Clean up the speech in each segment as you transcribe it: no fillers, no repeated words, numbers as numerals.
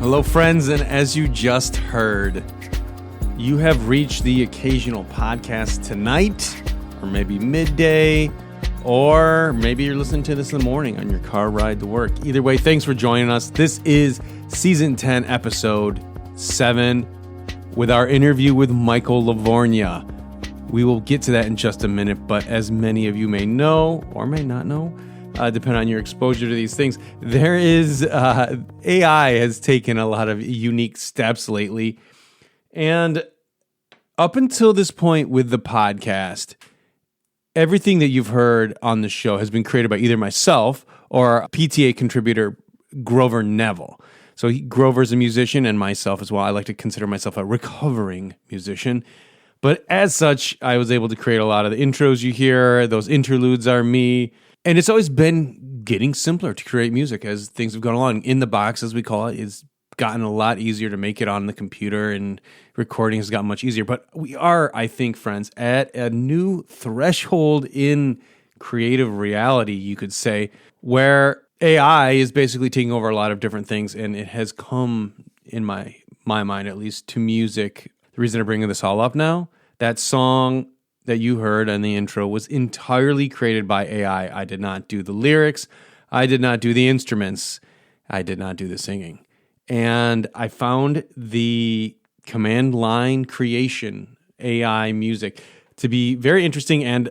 Hello, friends, and as you just heard, you have reached the occasional podcast tonight, or maybe midday, or maybe you're listening to this in the morning on your car ride to work. Either way, thanks for joining us. This is Season 10, Episode 7, with our interview with Michael Lavorgna. We will get to that in just a minute, but as many of you may know, or may not know, depending on your exposure to these things, there is AI has taken a lot of unique steps lately. And up until this point with the podcast, everything that you've heard on the show has been created by either myself or PTA contributor Grover Neville. So Grover's a musician and myself as well. I like to consider myself a recovering musician. But as such, I was able to create a lot of the intros you hear. Those interludes are me. And it's always been getting simpler to create music as things have gone along. In the box, as we call it, it's gotten a lot easier to make it on the computer, and recording has gotten much easier. But we are, I think, friends, at a new threshold in creative reality, you could say, where AI is basically taking over a lot of different things, and it has come, in my mind at least, to music. The reason I'm bringing this all up now, that song that you heard in the intro was entirely created by AI. I did not do the lyrics. I did not do the instruments. I did not do the singing. And I found the command line creation AI music to be very interesting and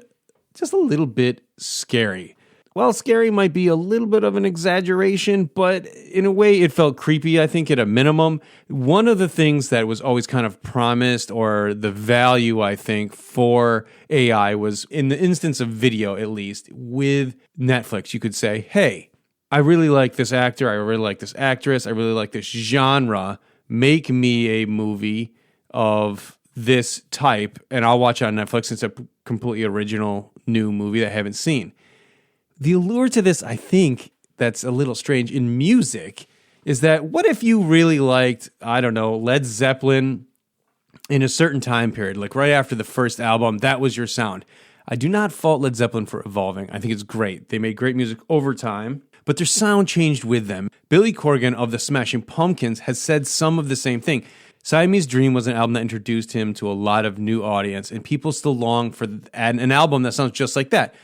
just a little bit scary. Well, scary might be a little bit of an exaggeration, but in a way it felt creepy, I think, at a minimum. One of the things that was always kind of promised, or the value, I think, for AI was, in the instance of video at least, with Netflix, you could say, hey, I really like this actor, I really like this actress, I really like this genre, make me a movie of this type, and I'll watch it on Netflix. It's a completely original new movie that I haven't seen. The allure to this, I think, that's a little strange in music is that what if you really liked, I don't know, Led Zeppelin in a certain time period, like right after the first album, that was your sound. I do not fault Led Zeppelin for evolving. I think it's great. They made great music over time, but their sound changed with them. Billy Corgan of the Smashing Pumpkins has said some of the same thing. Siamese Dream was an album that introduced him to a lot of new audience, and people still long for an album that sounds just like that.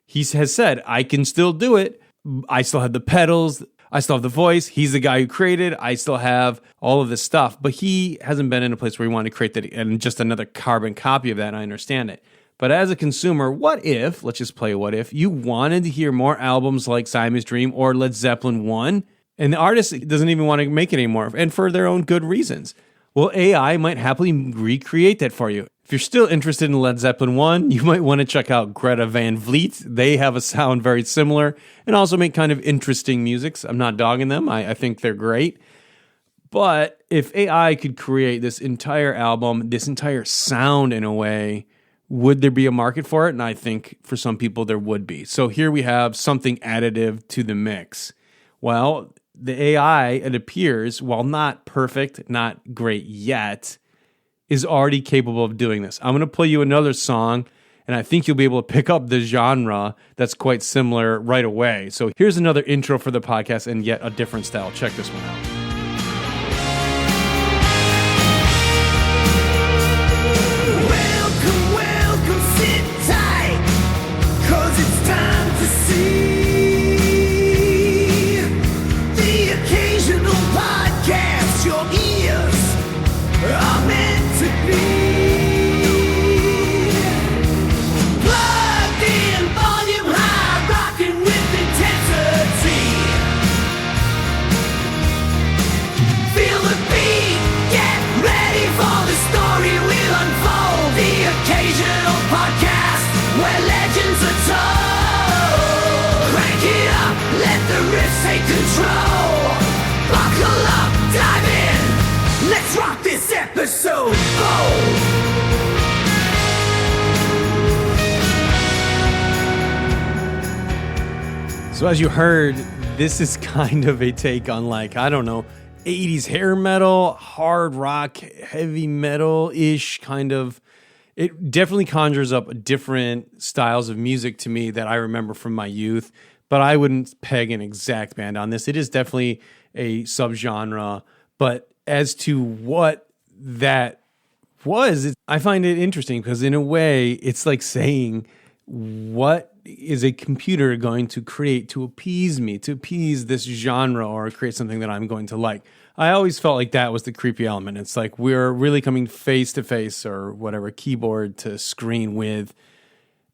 He has said, I can still do it. I still have the pedals. I still have the voice. He's the guy who created. I still have all of this stuff. But he hasn't been in a place where he wanted to create that and just another carbon copy of that. And I understand it. But as a consumer, what if, let's just play what if, you wanted to hear more albums like Siamese Dream or Led Zeppelin 1, and the artist doesn't even want to make it anymore, and for their own good reasons? Well, AI might happily recreate that for you. If you're still interested in Led Zeppelin 1, you might want to check out Greta Van Vliet. They have a sound very similar and also make kind of interesting music. I'm not dogging them. I think they're great. But if AI could create this entire album, this entire sound in a way, would there be a market for it? And I think for some people there would be. So here we have something additive to the mix. Well, the AI, it appears, while not perfect, not great yet, is already capable of doing this. I'm going to play you another song, and I think you'll be able to pick up the genre that's quite similar right away. So here's another intro for the podcast and yet a different style. Check this one out. Welcome, sit tight, 'cause it's time to see the occasional podcast. Your ears are meant to be plugged in, volume high, rocking with intensity. Feel the beat, get ready for the story will unfold. The occasional podcast where legends are told. Crank it up, let the riffs take control. Buckle up, dive in, let's rock this episode. So as you heard, this is kind of a take on, like, I don't know, 80s hair metal, hard rock, heavy metal-ish kind of. It definitely conjures up different styles of music to me that I remember from my youth, but I wouldn't peg an exact band on this. It is definitely a subgenre, But as to what that was, I find it interesting because in a way, it's like saying, what is a computer going to create to appease me, to appease this genre or create something that I'm going to like? I always felt like that was the creepy element. It's like we're really coming face to face or whatever, keyboard to screen with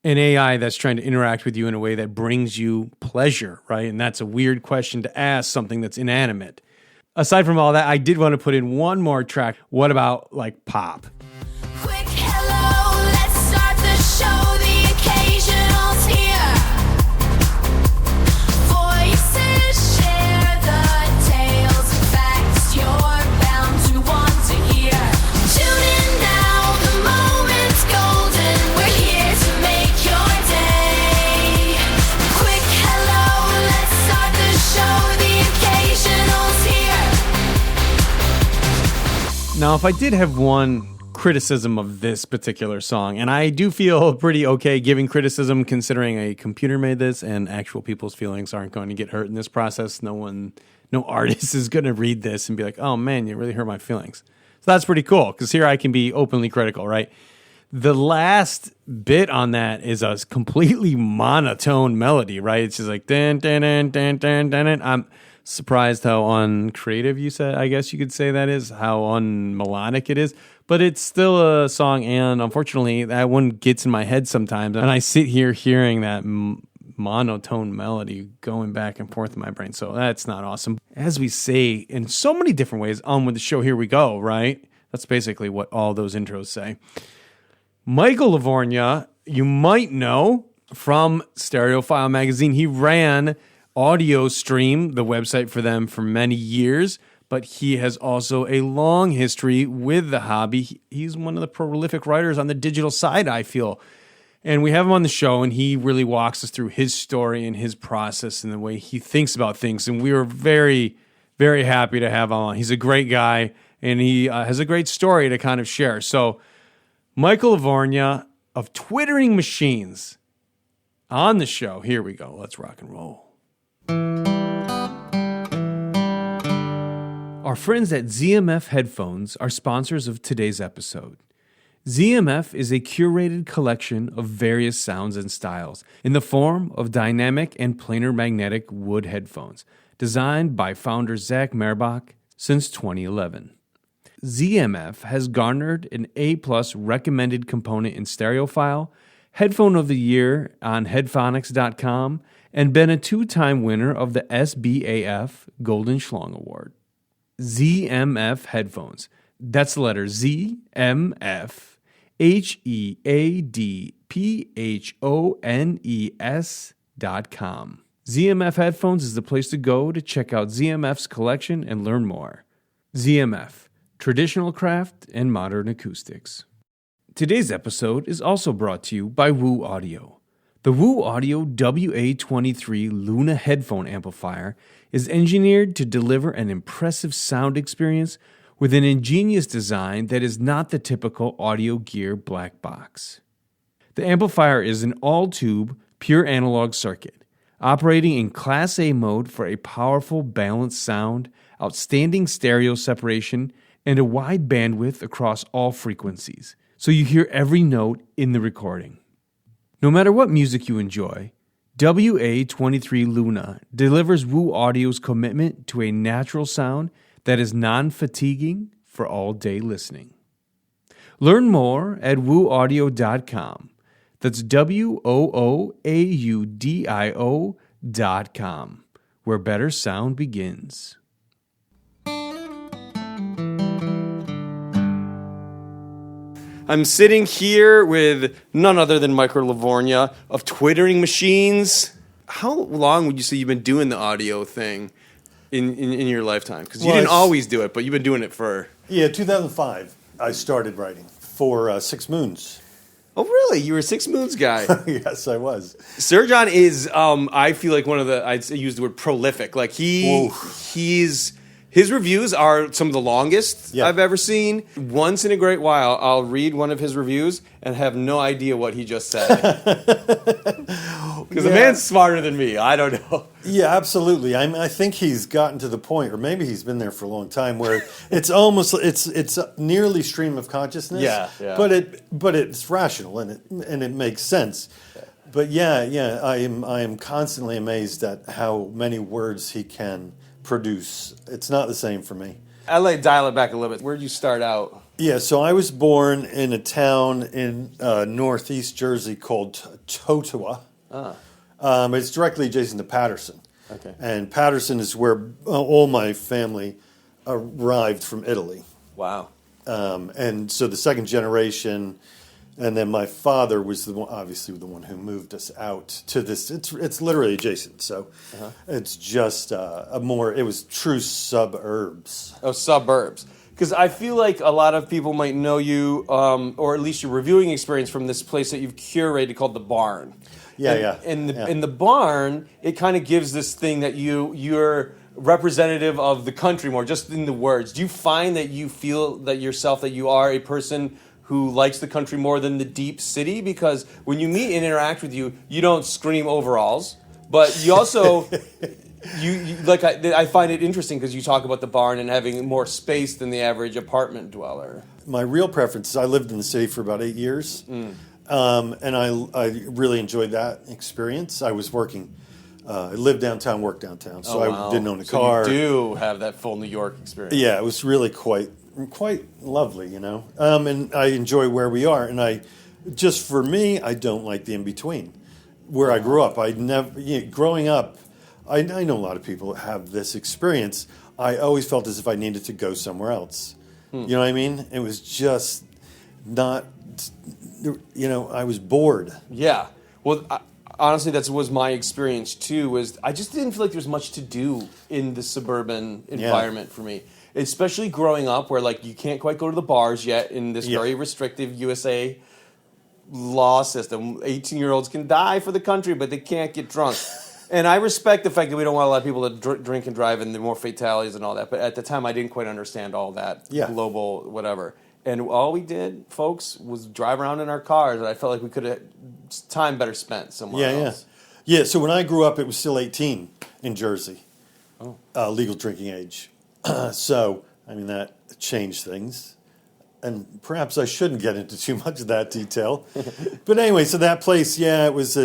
an AI that's trying to interact with you in a way that brings you pleasure, right? And that's a weird question to ask something that's inanimate. Aside from all that, I did want to put in one more track. What about like pop? Quick hello, let's start the show. The occasional's here. Voices share the tales and facts you're bound to want to hear. Tune in now, the moment's golden. We're here to make your day. Quick hello, let's start the show. The occasional's here. Now, if I did have one criticism of this particular song, and I do feel pretty okay giving criticism considering a computer made this and actual people's feelings aren't going to get hurt in this process. No artist is going to read this and be like, oh man, you really hurt my feelings. So that's pretty cool because here I can be openly critical, right? The last bit on that is a completely monotone melody, right? It's just like, dun, dun, dun, dun, dun, dun, dun. I'm surprised how uncreative you said, I guess you could say that is, how unmelodic it is. But it's still a song, and unfortunately, that one gets in my head sometimes. And I sit here hearing that monotone melody going back and forth in my brain. So that's not awesome. As we say in so many different ways on with the show, here we go, right? That's basically what all those intros say. Michael Lavorgna, you might know from Stereophile magazine. He ran Audio Stream, the website for them, for many years. But he has also a long history with the hobby. He's one of the prolific writers on the digital side, I feel. And we have him on the show, and he really walks us through his story and his process and the way he thinks about things. And we were very, very happy to have him on. He's a great guy, and he has a great story to kind of share. So Michael Lavorgna of Twittering Machines on the show. Here we go. Let's rock and roll. Our friends at ZMF Headphones are sponsors of today's episode. ZMF is a curated collection of various sounds and styles in the form of dynamic and planar magnetic wood headphones, designed by founder Zach Merbach since 2011. ZMF has garnered an A+ recommended component in Stereophile, Headphone of the Year on Headphonics.com, and been a 2-time winner of the SBAF Golden Schlong Award. ZMF Headphones. That's the letter ZMF HEADPHONES.com. ZMF Headphones is the place to go to check out ZMF's collection and learn more. ZMF, traditional craft and modern acoustics. Today's episode is also brought to you by Woo Audio. The Woo Audio WA23 Luna headphone amplifier is engineered to deliver an impressive sound experience with an ingenious design that is not the typical audio gear black box. The amplifier is an all-tube, pure analog circuit, operating in Class A mode for a powerful, balanced sound, outstanding stereo separation, and a wide bandwidth across all frequencies, so you hear every note in the recording. No matter what music you enjoy, WA23 Luna delivers Woo Audio's commitment to a natural sound that is non-fatiguing for all-day listening. Learn more at wooaudio.com. That's WOOAUDIO.com, where better sound begins. I'm sitting here with none other than Michael Lavorgna of Twittering Machines. How long would you say you've been doing the audio thing in your lifetime? Because you didn't always do it, but you've been doing it for... Yeah, 2005, I started writing for 6 Moons. Oh, really? You were a 6 Moons guy? Yes, I was. Sir John is, I feel like one of the... I'd use the word prolific. Like, his His reviews are some of the longest Yeah. I've ever seen. Once in a great while, I'll read one of his reviews and have no idea what he just said. Because the man's smarter than me. I don't know. Yeah, absolutely. I think he's gotten to the point, or maybe he's been there for a long time, where it's almost it's nearly stream of consciousness. Yeah, yeah. But it's rational and it makes sense. But yeah, I am constantly amazed at how many words he can produce. It's not the same for me. I'd like to dial it back a little bit. Where'd you start out? Yeah, so I was born in a town in northeast Jersey called Totowa. It's directly adjacent to Paterson. Okay. And Paterson is where all my family arrived from Italy. Wow. And so the second generation, and then my father was obviously the one who moved us out to this. It's literally adjacent, so it's just it was true suburbs. Oh, suburbs. Because I feel like a lot of people might know you, or at least your reviewing experience from this place that you've curated called the Barn. In the Barn, it kind of gives this thing that you're representative of the country more, just in the words. Do you find that you feel that yourself that you are a person who likes the country more than the deep city? Because when you meet and interact with you, you don't scream overalls, but you also you like I find it interesting because you talk about the Barn and having more space than the average apartment dweller. My real preference is I lived in the city for about 8 years, and I really enjoyed that experience. I was working. I lived downtown, worked downtown, so I didn't own a car. So you do have that full New York experience. Yeah, it was really quite lovely, you know. And I enjoy where we are. And for me, I don't like the in between. Where I grew up, growing up, I know a lot of people have this experience. I always felt as if I needed to go somewhere else. You know what I mean? It was just not, I was bored. Yeah. Well, honestly, that was my experience too. Was I just didn't feel like there was much to do in the suburban environment for me, especially growing up, where like you can't quite go to the bars yet in this very restrictive USA law system. 18-year-olds can die for the country, but they can't get drunk. And I respect the fact that we don't want a lot of people to drink and drive, and there are more fatalities and all that. But at the time, I didn't quite understand all that global whatever. And all we did, folks, was drive around in our cars, and I felt like we could have time better spent somewhere else. Yeah, so when I grew up, it was still 18 in Jersey, legal drinking age. So, I mean, that changed things. And perhaps I shouldn't get into too much of that detail. But anyway, so that place, it was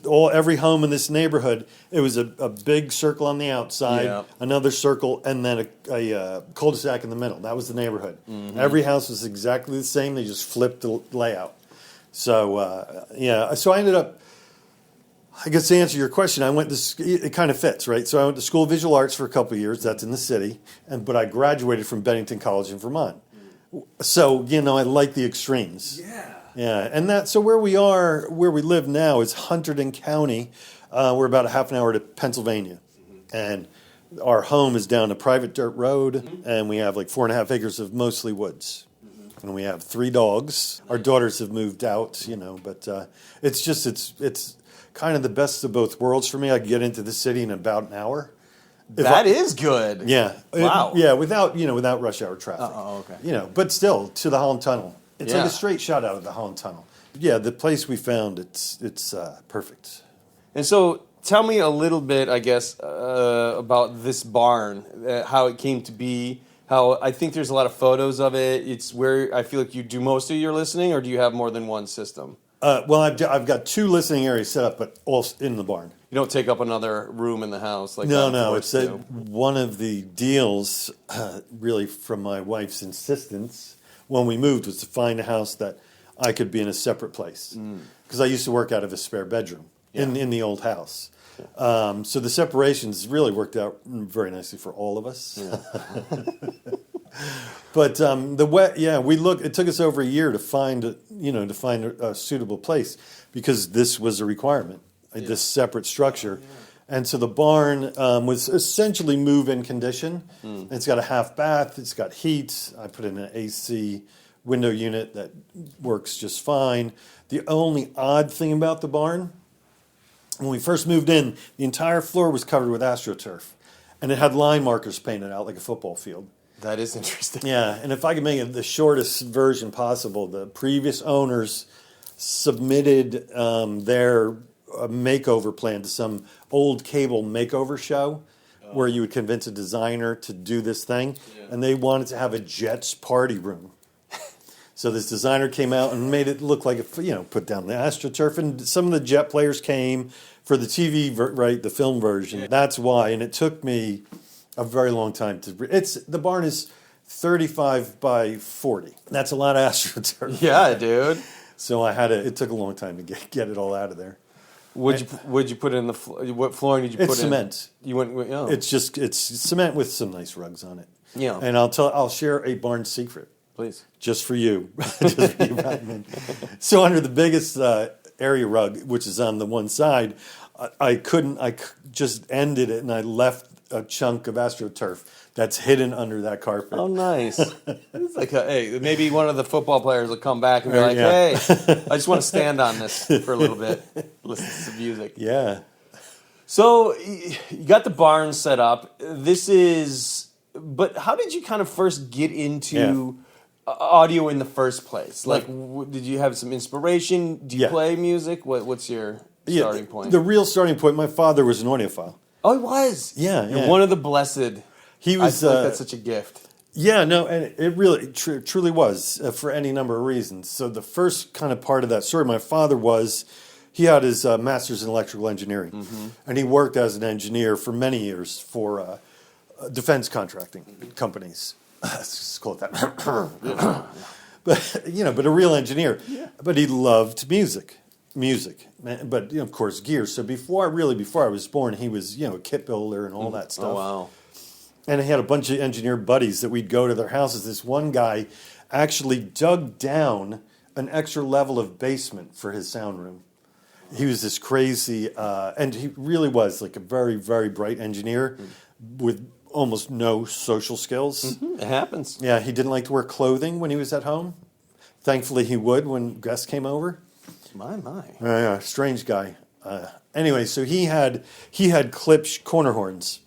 every home in this neighborhood. It was a big circle on the outside, another circle, and then a cul-de-sac in the middle. That was the neighborhood. Mm-hmm. Every house was exactly the same. They just flipped the layout. So, so I ended up, I guess to answer your question, it kind of fits, right? So I went to School of Visual Arts for a couple of years. That's in the city. But I graduated from Bennington College in Vermont. So, I like the extremes. Yeah, and so where we live now is Hunterdon County. We're about a half an hour to Pennsylvania. And our home is down a private dirt road, and we have like 4.5 acres of mostly woods. And we have 3 dogs. Our daughters have moved out, but it's kind of the best of both worlds for me. I can get into the city in about an hour. That is good. Yeah. Wow. Without rush hour traffic. Okay. But still, to the Holland Tunnel. It's like a straight shot out of the Holland Tunnel. Yeah, the place we found, it's perfect. And so tell me a little bit, I guess, about this barn, how it came to be, how I think there's a lot of photos of it. It's where I feel like you do most of your listening, or do you have more than one system? Well, I've got 2 listening areas set up, but all in the barn. You don't take up another room in the house like No. that. It's one of the deals, really, from my wife's insistence when we moved, was to find a house that I could be in a separate place. Because I used to work out of a spare bedroom in the old house. So the separations really worked out very nicely for all of us. Yeah. But it took us over a year to find a suitable place, because this was a requirement, this separate structure. And so the barn was essentially move-in condition. It's got a half bath. It's got heat. I put in an AC window unit that works just fine. The only odd thing about the barn, when we first moved in, the entire floor was covered with AstroTurf. and it had line markers painted out like a football field. That is interesting. Yeah, and if I could make it the shortest version possible, the previous owners submitted their makeover plan to some old cable makeover show where you would convince a designer to do this thing, and they wanted to have a Jets party room. So this designer came out and made it look like put down the AstroTurf, and some of the Jet players came for the TV, the film version. That's why, and it took me a very long time to. The barn is 35 by 40. That's a lot of AstroTurf. Yeah, dude. So it took a long time to get it all out of there. Would you put in what flooring did you put in? It's cement. You went. Oh. It's cement with some nice rugs on it. Yeah. And I'll share a barn secret. Please. Just for you. Just for you, Batman. So under the biggest area rug, which is on the one side, I just ended it and I left a chunk of AstroTurf that's hidden under that carpet. Oh, nice. It's like, hey, maybe one of the football players will come back and be like, Yeah. hey, I just want to stand on this for a little bit, listen to some music. Yeah. So you got the barn set up. But how did you kind of first get into audio in the first place? Like, did you have some inspiration? Do you play music? What's your starting point? The real starting point, my father was an audiophile. Oh, he was? Yeah. You're one of the blessed. He was. I feel like that's such a gift. Yeah, no, and it really truly was for any number of reasons. So the first kind of part of that story, my father he had his master's in electrical engineering, and he worked as an engineer for many years for defense contracting companies. Let's just call it that. But a real engineer. Yeah. But he loved music, but of course gear. So before I was born, he was a kit builder and all that stuff. Oh wow! And he had a bunch of engineer buddies that we'd go to their houses. This one guy actually dug down an extra level of basement for his sound room. He was this crazy, and he really was like a very, very bright engineer with almost no social skills. It happens. Yeah, he didn't like to wear clothing when he was at home. Thankfully, he would when guests came over. My. Yeah, strange guy. Anyway, so he had clipped corner horns.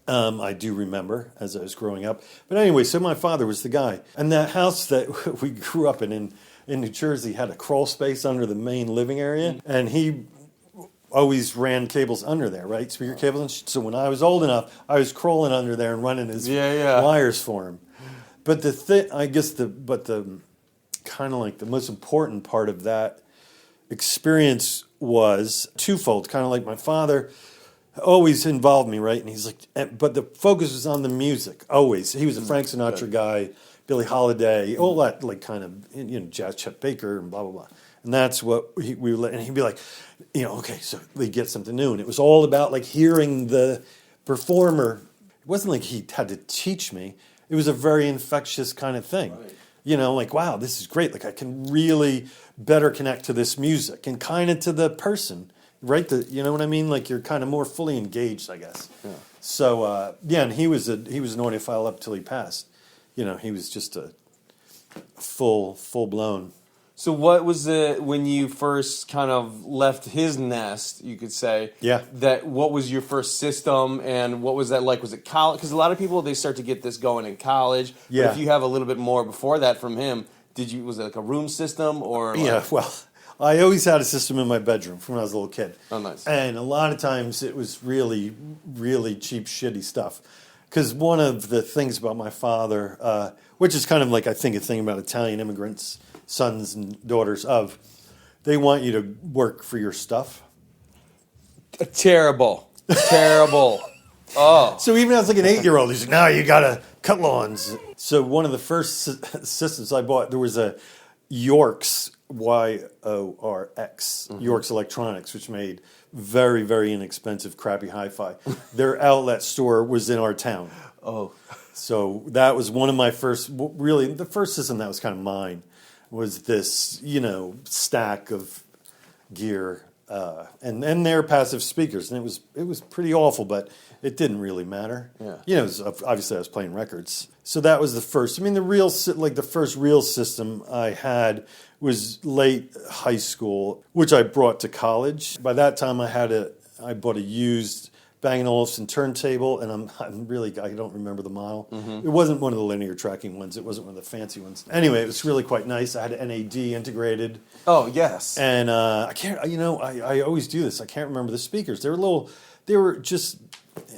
I do remember as I was growing up. But anyway, so my father was the guy. And that house that we grew up in New Jersey had a crawl space under the main living area. And he always ran cables under there, right? Speaker cables. And so when I was old enough, I was crawling under there and running his wires for him. But the kind of like the most important part of that experience was twofold. Kind of like my father always involved me, right? And he's like, but the focus was on the music, always. He was a Frank Sinatra guy, Billie Holiday, all that, like kind of, jazz, Chet Baker, and blah, blah, blah. And that's what we would, and he'd be like, okay, so we get something new. And it was all about like hearing the performer. It wasn't like he had to teach me. It was a very infectious kind of thing. Right. Like, wow, this is great. Like I can really better connect to this music and kind of to the person. Right, you know what I mean? Like you're kind of more fully engaged, I guess. Yeah. So and he was an audiophile up till he passed. He was just a full blown. So what was it when you first kind of left his nest? You could say, what was your first system, and what was that like? Was it college? Because a lot of people they start to get this going in college. Yeah. But if you have a little bit more before that from him, was it like a room system or? Well. I always had a system in my bedroom from when I was a little kid. Oh, nice. And a lot of times it was really, really cheap, shitty stuff. Because one of the things about my father, which is kind of like I think a thing about Italian immigrants, sons and daughters of, they want you to work for your stuff. Terrible. Oh. So even as like an 8-year-old, he's like, no, you got to cut lawns. So one of the first systems I bought, there was a Yorks, YORX, Yorks Electronics, which made very, very inexpensive, crappy hi-fi. Their outlet store was in our town. Oh. So that was one of my first, really, the first system that was kind of mine was this, stack of gear and their passive speakers. And it was pretty awful, but it didn't really matter. Yeah. Obviously I was playing records. So that was the first. I mean, the first real system I had was late high school, which I brought to college. By that time I bought a used Bang & Olufsen turntable, and I don't remember the model. It wasn't one of the linear tracking ones. It wasn't one of the fancy ones. Anyway, it was really quite nice. I had an NAD integrated. Oh, yes. And I can't, I always do this. I can't remember the speakers. They were just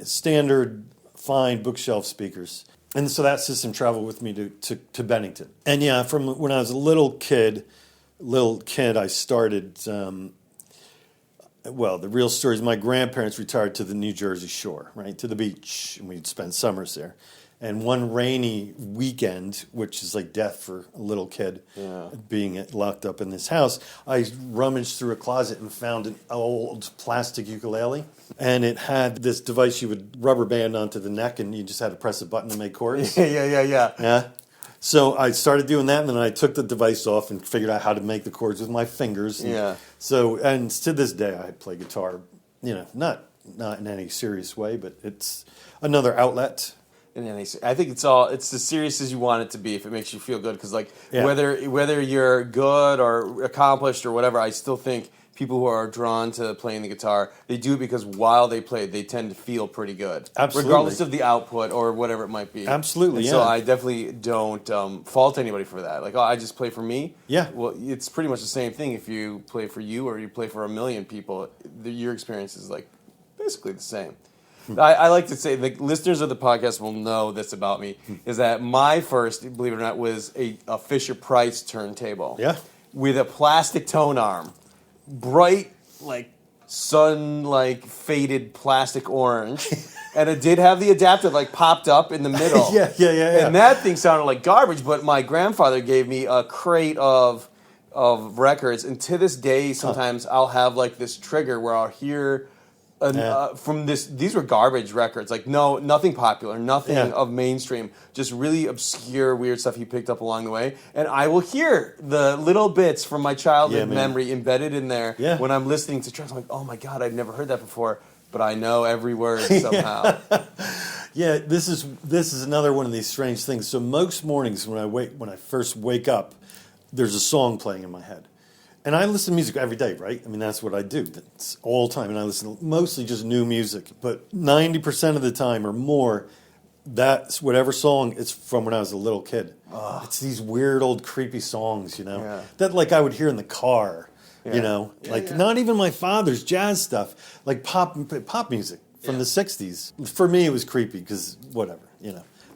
standard, fine bookshelf speakers. And so that system traveled with me to Bennington. And yeah, from when I was a little kid, I started, the real story is my grandparents retired to the New Jersey shore, right, to the beach, and we'd spend summers there. And one rainy weekend, which is like death for a little kid, being locked up in this house, I rummaged through a closet and found an old plastic ukulele. And it had this device you would rubber band onto the neck, and you just had to press a button to make chords. Yeah. So I started doing that, and then I took the device off and figured out how to make the chords with my fingers. And and to this day, I play guitar, not in any serious way, but it's another outlet. I think it's as serious as you want it to be if it makes you feel good. Because whether you're good or accomplished or whatever, I still think people who are drawn to playing the guitar, they do it because while they play, they tend to feel pretty good. Absolutely. Regardless of the output or whatever it might be. Absolutely, So I definitely don't fault anybody for that. Like, I just play for me. Yeah. Well, it's pretty much the same thing if you play for you or you play for 1 million people. Your experience is like basically the same. I like to say, the listeners of the podcast will know this about me, is that my first, believe it or not, was a Fisher-Price turntable. Yeah. With a plastic tone arm. Bright, sun, faded plastic orange. And it did have the adapter, popped up in the middle. Yeah. And that thing sounded like garbage, but my grandfather gave me a crate of records. And to this day, sometimes I'll have, this trigger where I'll hear... from these were garbage records. Nothing popular, nothing of mainstream, just really obscure, weird stuff he picked up along the way. And I will hear the little bits from my childhood memory embedded in there when I'm listening to tracks. I'm like, oh my God, I'd never heard that before, but I know every word somehow. This is another one of these strange things. So most mornings when I first wake up, there's a song playing in my head. And I listen to music every day, right? I mean, that's what I do. It's all the time. And I listen to mostly just new music. But 90% of the time or more, that's whatever song, it's from when I was a little kid. It's these weird old creepy songs, that I would hear in the car, not even my father's jazz stuff, like pop music from the 60s. For me, it was creepy because whatever,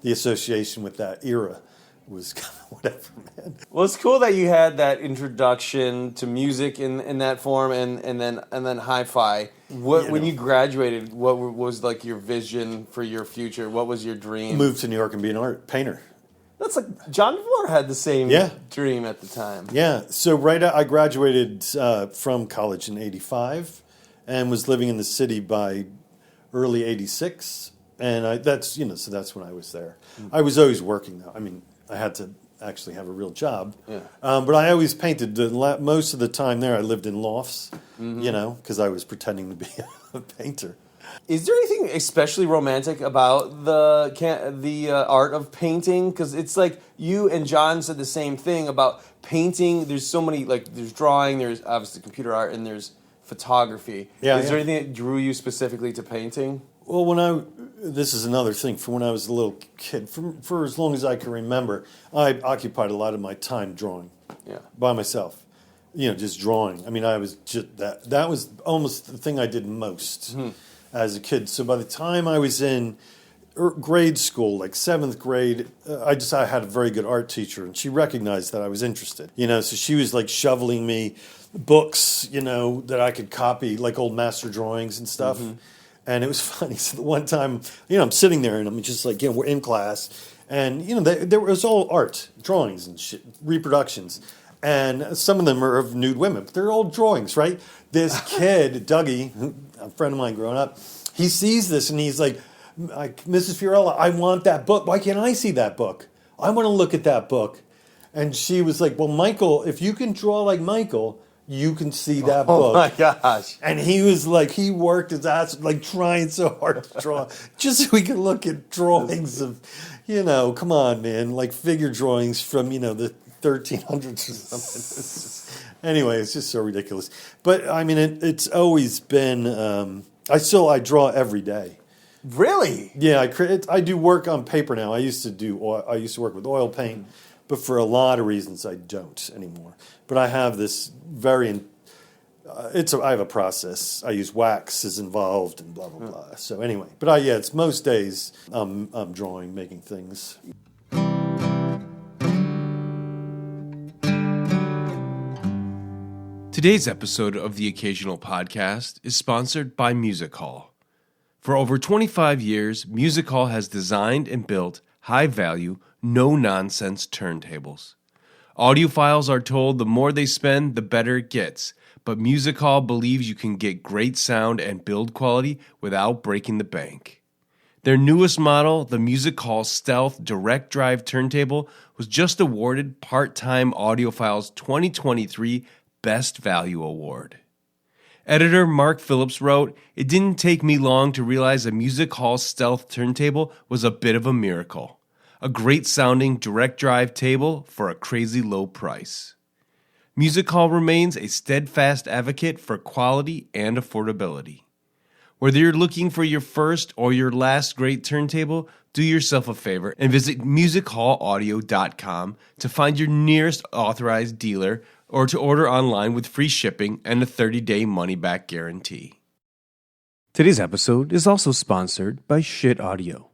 the association with that era was kind of whatever, man. Well, it's cool that you had that introduction to music in that form, and then hi-fi. When you graduated, what was your vision for your future? What was your dream? Move to New York and be an art painter. That's John DeVore had the same dream at the time. Yeah. So I graduated from college in '85, and was living in the city by early '86, and that's when I was there. I was always working though. I mean, I had to actually have a real job. Yeah. But I always painted. Most of the time there, I lived in lofts, because I was pretending to be a painter. Is there anything especially romantic about the art of painting? Because it's like you and John said the same thing about painting. There's so many, there's drawing, there's obviously computer art, and there's photography. Is there anything that drew you specifically to painting? Well, this is another thing. From when I was a little kid, for as long as I can remember, I occupied a lot of my time drawing. By myself. Just drawing. I mean, I was just that was almost the thing I did most as a kid. So by the time I was in grade school, like 7th grade, I had a very good art teacher, and she recognized that I was interested. So she was shoveling me books, that I could copy, like old master drawings and stuff. And it was funny. So the one time, I'm sitting there and I'm just we're in class, and there was all art, drawings and shit, reproductions, and some of them are of nude women, but they're all drawings, right? This kid, Dougie, a friend of mine growing up, he sees this and he's like, Mrs. Fiorella, I want that book. Why can't I see that book? I want to look at that book. And she was like, well, Michael, if you can draw like Michael, you can see that book. Oh my gosh. And he was he worked his ass, trying so hard to draw, just so we could look at drawings of, come on, man, figure drawings from, the 1300s or something. Anyway, it's just so ridiculous. But, I mean, it's always been, I draw every day. Really? Yeah, I do work on paper now. I used to work with oil paint, but for a lot of reasons I don't anymore. But I have this I have a process. I use wax is involved and blah blah blah. So anyway, but it's most days I'm drawing, making things. Today's episode of the Occasional Podcast is sponsored by Music Hall. For over 25 years, Music Hall has designed and built high-value, no-nonsense turntables. Audiophiles are told the more they spend, the better it gets, but Music Hall believes you can get great sound and build quality without breaking the bank. Their newest model, the Music Hall Stealth Direct Drive Turntable, was just awarded Part-Time Audiophile's 2023 Best Value Award. Editor Mark Phillips wrote, "It didn't take me long to realize a Music Hall Stealth turntable was a bit of a miracle. A great sounding direct drive table for a crazy low price." Music Hall remains a steadfast advocate for quality and affordability. Whether you're looking for your first or your last great turntable, do yourself a favor and visit musichallaudio.com to find your nearest authorized dealer or to order online with free shipping and a 30-day money-back guarantee. Today's episode is also sponsored by Shit Audio.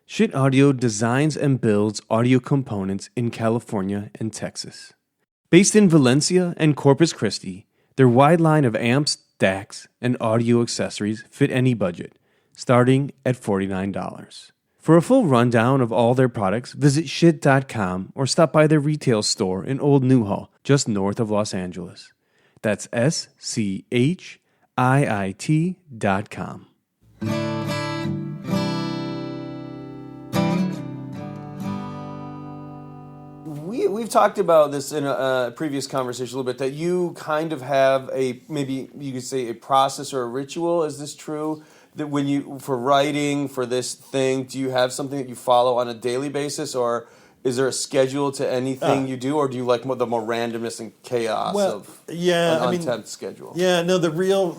Shit Audio designs and builds audio components in California and Texas. Based in Valencia and Corpus Christi, their wide line of amps, DACs, and audio accessories fit any budget, starting at $49. For a full rundown of all their products, visit shit.com or stop by their retail store in Old Newhall, just north of Los Angeles. That's SCHIIT.com. We've talked about this in a previous conversation a little bit, that you kind of have maybe you could say a process or a ritual. Is this true? That when for writing for this thing, do you have something that you follow on a daily basis, or is there a schedule to anything you do, or do you like the more randomness and chaos of an untapped schedule? Yeah, no. The real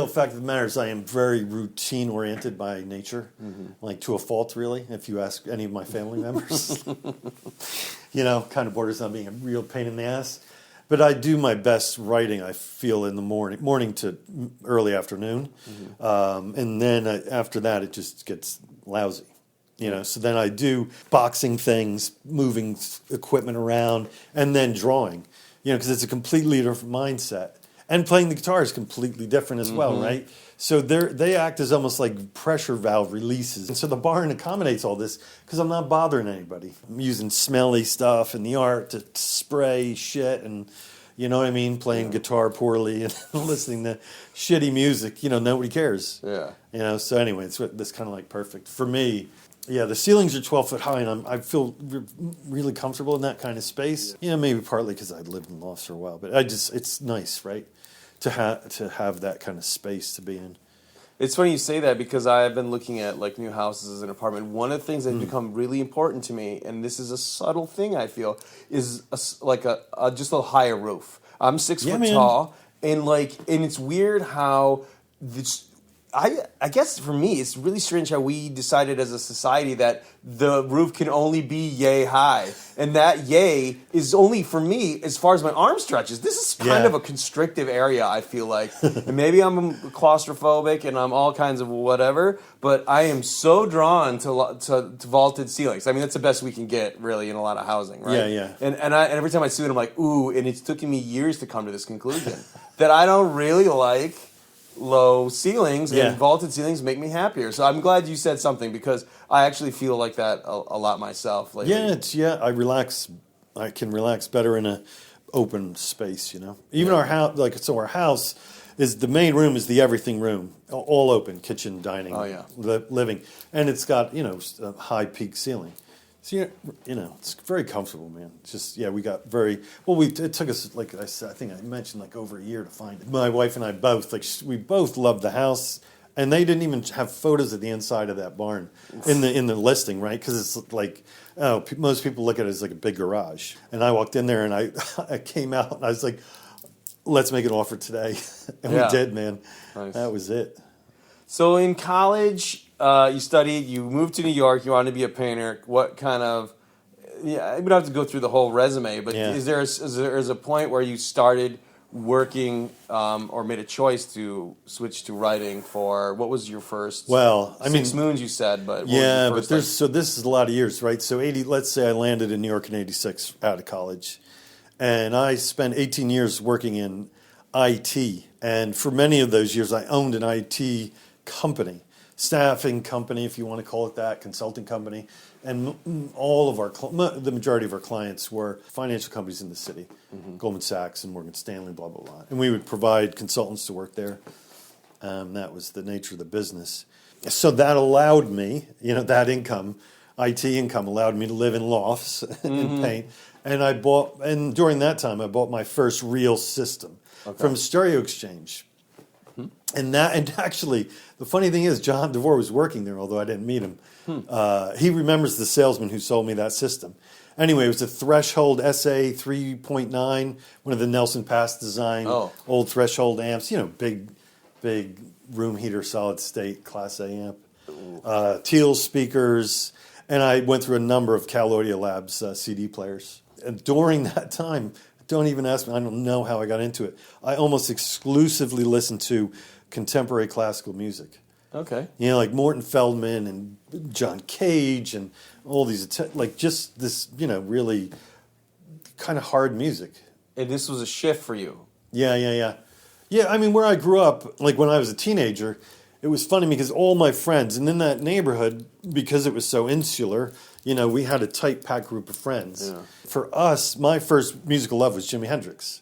fact of the matter is, I am very routine oriented by nature, like to a fault, really. If you ask any of my family members, kind of borders on being a real pain in the ass. But I do my best writing, I feel, in the morning to early afternoon. And then after that, it just gets lousy. So then I do boxing things, moving equipment around, and then drawing, because it's a completely different mindset. And playing the guitar is completely different as well, right? So they act as almost like pressure valve releases. And so the barn accommodates all this because I'm not bothering anybody. I'm using smelly stuff in the art to spray shit and, you know what I mean, playing guitar poorly and listening to shitty music. Nobody cares. Yeah. So anyway, it's kind of like perfect. For me, the ceilings are 12 foot high, and I feel really comfortable in that kind of space. Maybe partly because I lived in lofts for a while, but it's nice, right? To have that kind of space to be in. It's funny you say that, because I've been looking at like new houses as an apartment. One of the things that's become really important to me, and this is a subtle thing I feel, is just a higher roof. I'm 6 foot tall, and it's weird how this. I guess for me, it's really strange how we decided as a society that the roof can only be yay high. And that yay is only, for me, as far as my arm stretches. This is kind of a constrictive area, I feel like. And maybe I'm claustrophobic and I'm all kinds of whatever, but I am so drawn to vaulted ceilings. I mean, that's the best we can get, really, in a lot of housing, right? Yeah. And every time I see it, I'm like, ooh, and it's taken me years to come to this conclusion that I don't really like low ceilings, and vaulted ceilings make me happier. So I'm glad you said something, because I actually feel like that a lot myself lately. I relax. I can relax better in a open space, Even our house, our house is, the main room is the everything room, all open, kitchen, dining, living, and it's got a high peak ceiling. So it's very comfortable, man. It's just we got very well. It took us, like I said, I think I mentioned, like over a year to find it. My wife and I both we both loved the house, and they didn't even have photos of the inside of that barn in the listing, right? Because it's like, most people look at it as like a big garage. And I walked in there and I came out and I was like, let's make an offer today, and we did, man. Nice. That was it. So in college, you studied, you moved to New York, you wanted to be a painter. What kind of, yeah, we don't have to go through the whole resume, but Yeah. is there a point where you started working or made a choice to switch to writing for, what was your first? Well, I mean, 6 Moons you said, but what was yeah, your but first, there's so this is a lot of years, right? So let's say I landed in New York in '86 out of college, and I spent 18 years working in IT, and for many of those years, I owned an IT company, staffing company, if you want to call it that, consulting company, and all of the majority of our clients were financial companies in the city, Goldman Sachs and Morgan Stanley, blah blah blah, and we would provide consultants to work there. That was the nature of the business. So that allowed me, that income, IT income, allowed me to live in lofts and paint. And during that time, I bought my first real system from Stereo Exchange. And actually, the funny thing is, John DeVore was working there, although I didn't meet him. He remembers the salesman who sold me that system. Anyway, it was a Threshold SA 3.9, one of the Nelson Pass design, old Threshold amps, big room heater, solid state, Class A amp, Teal speakers, and I went through a number of Cal Audio Labs CD players. And during that time, don't even ask me, I don't know how I got into it. I almost exclusively listened to contemporary classical music. Okay. Like Morton Feldman and John Cage and all these, just this, really kind of hard music. And this was a shift for you. Yeah. Yeah, I mean, where I grew up, like when I was a teenager, it was funny because all my friends, and in that neighborhood, because it was so insular, we had a tight packed group of friends. Yeah. For us, my first musical love was Jimi Hendrix.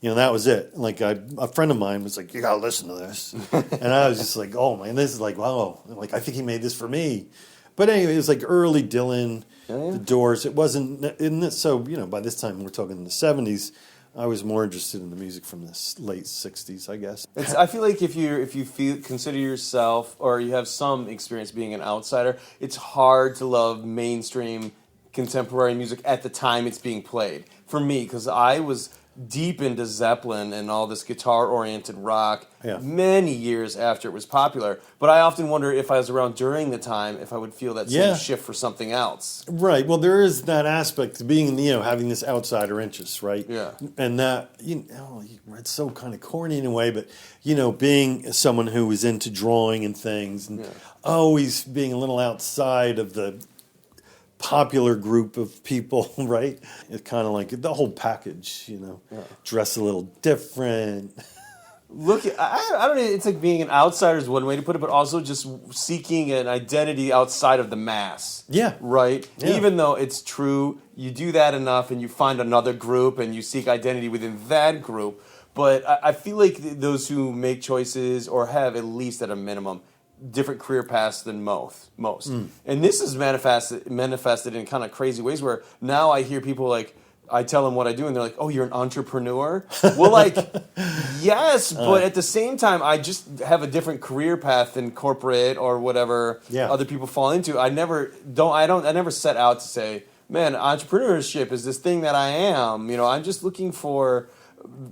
That was it. Like a friend of mine was like, "You gotta listen to this," and I was just like, "Oh man, this is like wow!" Like I think he made this for me. But anyway, it was like early Dylan, The Doors. It wasn't in this. So by this time we're talking in the '70s. I was more interested in the music from the late '60s, I guess. I feel like if you consider yourself or you have some experience being an outsider, it's hard to love mainstream contemporary music at the time it's being played. For me, because I was deep into Zeppelin and all this guitar-oriented rock many years after it was popular. But I often wonder if I was around during the time, if I would feel that same shift for something else. Right. Well, there is that aspect to being, having this outsider interest, right? Yeah. And that, it's so kind of corny in a way, but, being someone who was into drawing and things and always being a little outside of the popular group of people, right? It's kind of like the whole package, dress a little different. Look, I don't know, it's like being an outsider is one way to put it, but also just seeking an identity outside of the mass. Yeah. Right? Yeah. Even though it's true, you do that enough and you find another group and you seek identity within that group. But I feel like those who make choices or have, at least at a minimum, different career paths than most. And this is manifested in kind of crazy ways where now I hear people like, I tell them what I do and they're like, oh, you're an entrepreneur? Well, like, yes, but at the same time, I just have a different career path than corporate or whatever other people fall into. I never set out to say, man, entrepreneurship is this thing that I am. I'm just looking for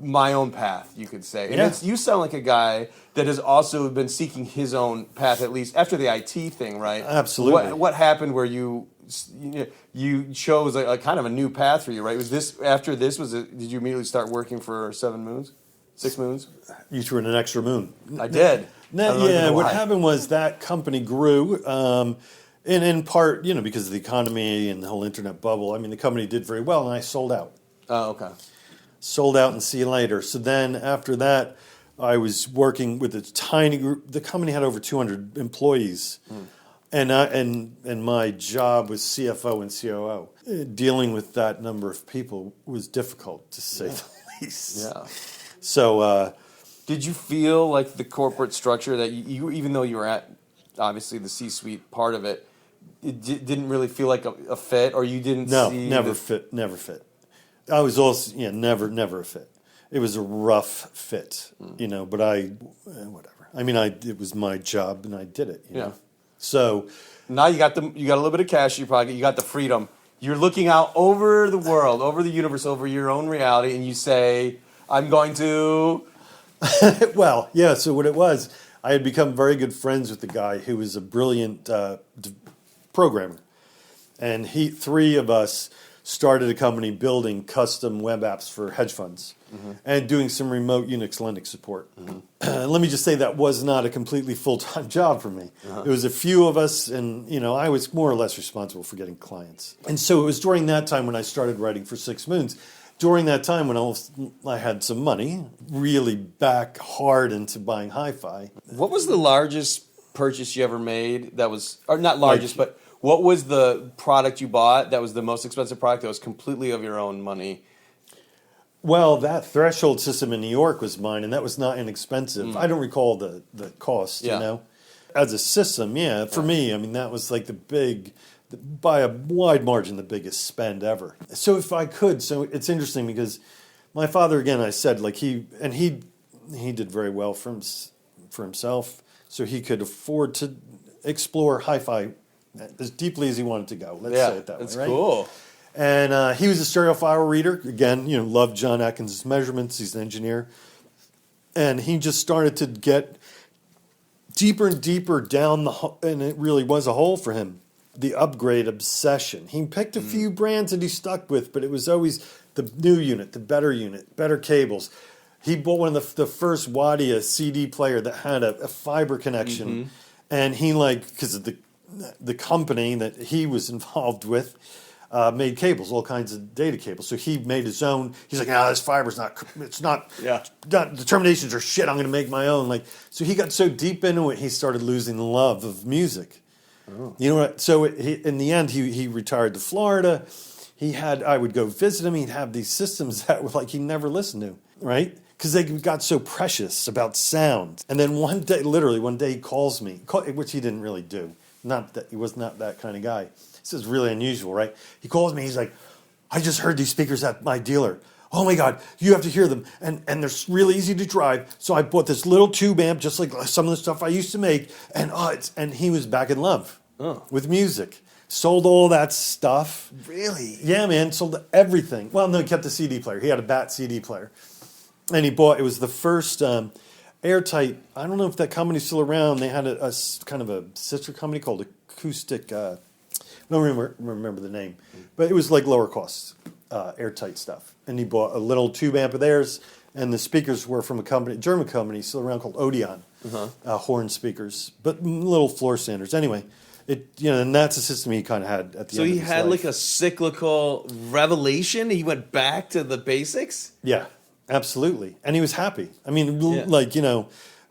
my own path, you could say. And you sound like a guy that has also been seeking his own path, at least after the IT thing, right? Absolutely. What happened where you chose a kind of a new path for you, right? Was this after this? Did you immediately start working for 7 Moons, 6 Moons? You threw in an extra moon. I did. What happened was that company grew, and in part, because of the economy and the whole internet bubble. I mean, the company did very well, and I sold out. Oh, okay. Sold out and see you later. So then after that, I was working with a tiny group. The company had over 200 employees. And my job was CFO and COO. Dealing with that number of people was difficult, to say the least. Yeah. So, did you feel like the corporate structure that you even though you were at, obviously, the C-suite part of it, didn't really feel like a fit, or you didn't see... No, never fit. I was also, never a fit. It was a rough fit, but whatever. I mean, it was my job, and I did it, know? So now you got a little bit of cash in your pocket. You got the freedom. You're looking out over the world, over the universe, over your own reality, and you say, "I'm going to." Well, yeah. So what it was, I had become very good friends with the guy who was a brilliant programmer. And three of us started a company building custom web apps for hedge funds and doing some remote Unix Linux support. Let me just say that was not a completely full-time job for me. It was a few of us, and I was more or less responsible for getting clients. And so it was during that time when I started writing for Six Moons. During that time when I had some money, really back hard into buying hi-fi. What was the largest purchase you ever made that was, or not largest, but what was the product you bought that was the most expensive product that was completely of your own money? Well, that threshold system in New York was mine, and that was not inexpensive. I don't recall the cost, As a system, for me, I mean, that was like by a wide margin, the biggest spend ever. So if I could, so it's interesting because my father, again, I said, like he did very well for himself, so he could afford to explore hi-fi as deeply as he wanted to go. Let's say it that way, right? That's cool. And he was a stereophile reader. Again, loved John Atkins' measurements. He's an engineer. And he just started to get deeper and deeper down and it really was a hole for him. The upgrade obsession. He picked a few brands that he stuck with, but it was always the new unit, better cables. He bought one of the first Wadia CD player that had a fiber connection. And he because of the company that he was involved with, made cables, all kinds of data cables. So he made his own. He's like, this fiber's not, the terminations are shit, I'm going to make my own. So he got so deep into it, he started losing the love of music. Oh. You know what? So in the end, he retired to Florida. I would go visit him. He'd have these systems that were he never listened to, right? Because they got so precious about sound. And then one day he calls me, which he didn't really do. Not that he was not that kind of guy. This is really unusual, right? He calls me. He's like, I just heard these speakers at my dealer. Oh my God, you have to hear them. And they're really easy to drive. So I bought this little tube amp, just like some of the stuff I used to make. And he was back in love with music. Sold all that stuff. Really? Yeah, man. Sold everything. Well, no, he kept the CD player. He had a BAT CD player. And it was the first airtight. I don't know if that company's still around. They had a kind of a sister company called Acoustic. I don't remember the name, but it was like lower cost, airtight stuff. And he bought a little tube amp of theirs, and the speakers were from a German company still around called Odeon, horn speakers, but little floor standards. Anyway, and that's a system he kind of had at the end. So he had like a cyclical revelation. He went back to the basics. Yeah. Absolutely. And he was happy. I mean,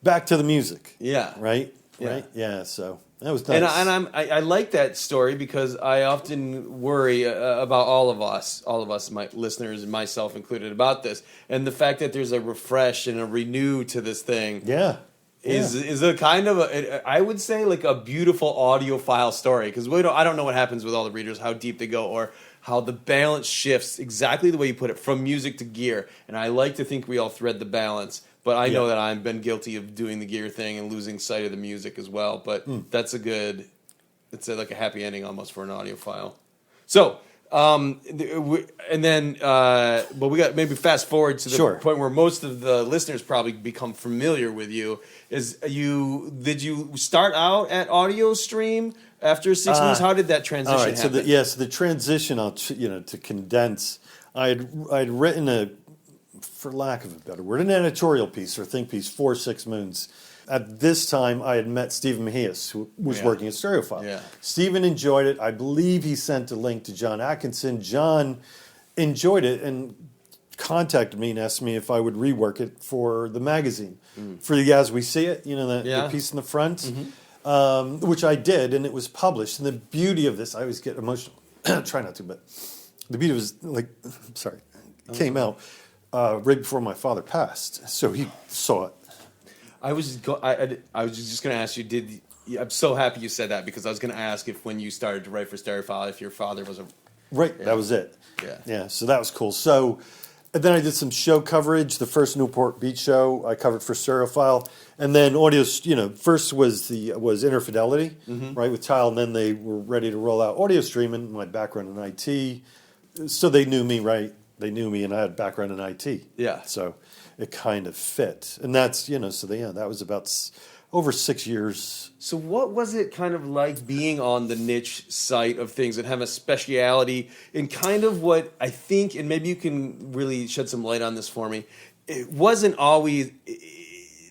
back to the music. Yeah. Right? Yeah. Right? Yeah, so that was nice. And I like that story because I often worry about all of us, my listeners and myself included, about this. And the fact that there's a refresh and a renew to this thing. Yeah. Is a kind of I would say like a beautiful audiophile story, because I don't know what happens with all the readers, how deep they go, or how the balance shifts exactly the way you put it from music to gear. And I like to think we all thread the balance, but I know that I've been guilty of doing the gear thing and losing sight of the music as well. But that's it's like a happy ending almost for an audiophile. So, and then, but we got maybe fast forward to the point where most of the listeners probably become familiar with you. Did you start out at Audio Stream after 6 months? How did that transition happen? So the transition, to condense, I had written for lack of a better word, an editorial piece or think piece for 6 Moons. At this time, I had met Stephen Mejias, who was working at Stereophile. Yeah. Stephen enjoyed it. I believe he sent a link to John Atkinson. John enjoyed it and contacted me and asked me if I would rework it for the magazine. For the As We See It, the piece in the front, which I did, and it was published. And the beauty of this, I always get emotional. Try not to, but the beauty was, it came out right before my father passed. So he saw it. I was just going to ask you, I'm so happy you said that, because I was going to ask if when you started to write for Stereophile, if your father was a... Right, that was it. Yeah, so that was cool. So and then I did some show coverage. The first Newport Beach show I covered for Stereophile. And then audio, first was Inner Fidelity, right, with Tile, and then they were ready to roll out Audio Stream, and my background in IT. So they knew me right they knew me, and I had a background in IT. Yeah. So it kind of fit. And that's, that was about over 6 years. So what was it kind of like being on the niche side of things and have a speciality in kind of what I think, and maybe you can really shed some light on this for me, it wasn't always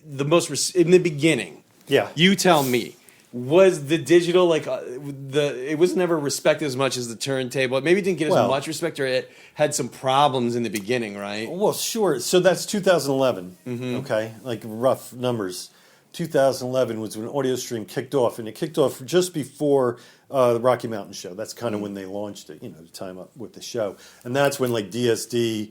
the most, in the beginning. Yeah. You tell me. Was the digital it was never respected as much as the turntable? Maybe it didn't get as much respect, or it had some problems in the beginning, right? Well, sure. So that's 2011. Okay, like rough numbers. 2011 was when Audio Stream kicked off, and it kicked off just before the Rocky Mountain Show. That's kind of when they launched it, to time up with the show, and that's when like DSD.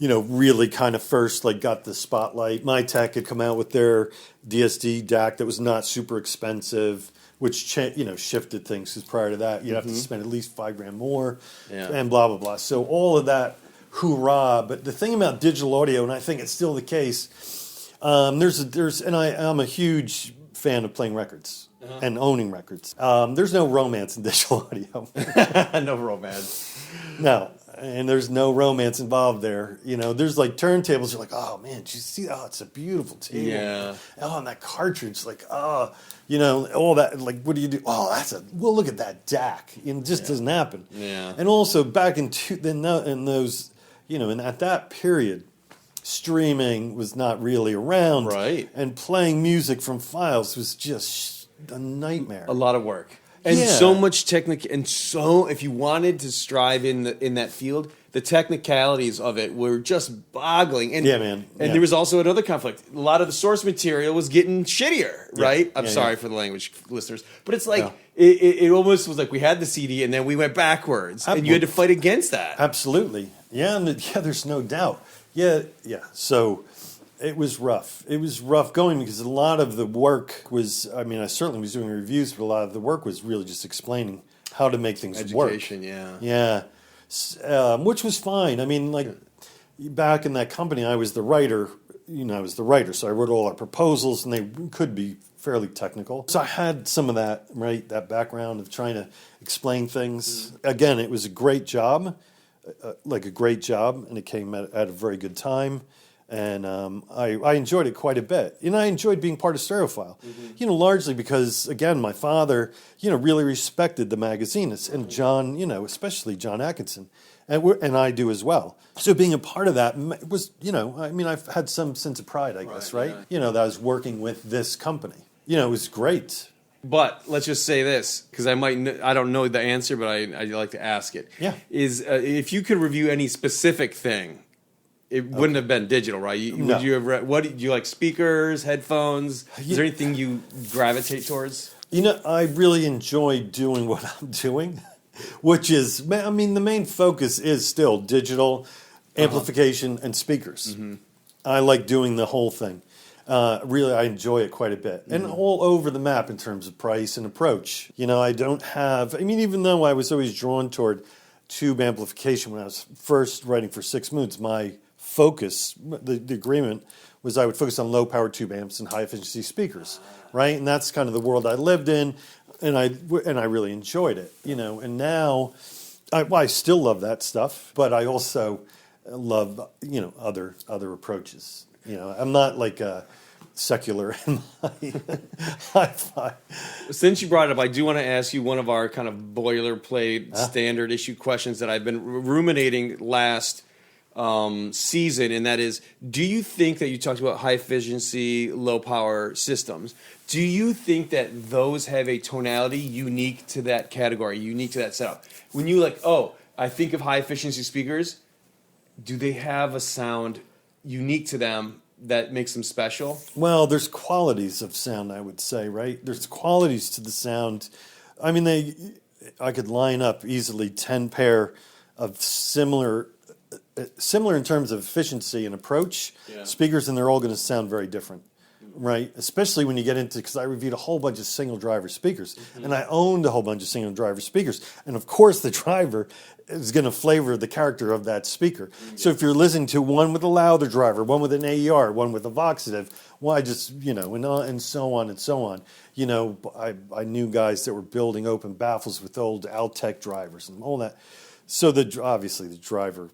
Really kind of first got the spotlight. My Tech had come out with their DSD DAC that was not super expensive, which shifted things. Because prior to that, you'd have to spend at least $5,000 more, and blah blah blah. So all of that, hoorah! But the thing about digital audio, and I think it's still the case, I'm a huge fan of playing records and owning records. There's no romance in digital audio. No romance. No. And there's no romance involved there. There's turntables. You're like, oh man, did you see that? Oh, it's a beautiful table. Yeah. Oh, and that cartridge, all that. What do you do? Oh, look at that DAC. It just doesn't happen. Yeah. And also back in those, and at that period, streaming was not really around. Right. And playing music from files was just a nightmare. A lot of work. And so much and so if you wanted to strive in that field, the technicalities of it were just boggling. And, man. And there was also another conflict. A lot of the source material was getting shittier, right? I'm sorry for the language, listeners, but it's like it almost was like we had the CD and then we went backwards, and you had to fight against that. Absolutely, there's no doubt. Yeah. So. It was rough. It was rough going because a lot of the work was, I certainly was doing reviews, but a lot of the work was really just explaining how to make things work. Education, yeah. Yeah. Which was fine. Back in that company, I was the writer. So I wrote all our proposals, and they could be fairly technical. So I had some of that, right, that background of trying to explain things. Again, it was a great job, and it came at a very good time. And I enjoyed it quite a bit. I enjoyed being part of Stereophile, largely because, again, my father, really respected the magazine. And John, especially John Atkinson, and I do as well. So being a part of that was, I've had some sense of pride, I guess, right? Yeah. That I was working with this company. It was great. But let's just say this, because I don't know the answer, but I like to ask it. Yeah. Is if you could review any specific thing, it wouldn't have been digital, right? No. Would you have what do you like? Speakers, headphones? Is there anything you gravitate towards? I really enjoy doing what I'm doing, which is, the main focus is still digital amplification and speakers. I like doing the whole thing. Really, I enjoy it quite a bit. And all over the map in terms of price and approach. I don't have, even though I was always drawn toward tube amplification when I was first writing for 6 Moods, my focus, the agreement was I would focus on low power tube amps and high efficiency speakers, right? And that's kind of the world I lived in, and I really enjoyed it, And now, I still love that stuff, but I also love other approaches. I'm not like a secular in my hi-fi. Since you brought it up, I do want to ask you one of our kind of boilerplate standard issue questions that I've been ruminating last season, and that is, do you think that you talked about high efficiency, low power systems? Do you think that those have a tonality unique to that category, unique to that setup? When you I think of high efficiency speakers, do they have a sound unique to them that makes them special? Well, there's qualities of sound, I would say, right? There's qualities to the sound. I could line up easily 10 pair of similar in terms of efficiency and approach speakers, and they're all going to sound very different, right? Especially when you get into, because I reviewed a whole bunch of single driver speakers, and I owned a whole bunch of single driver speakers, and of course the driver is going to flavor the character of that speaker. So if you're listening to one with a louder driver, one with an AER, one with a voxative, and so on and so on. I knew guys that were building open baffles with old Altec drivers and all that. So obviously the driver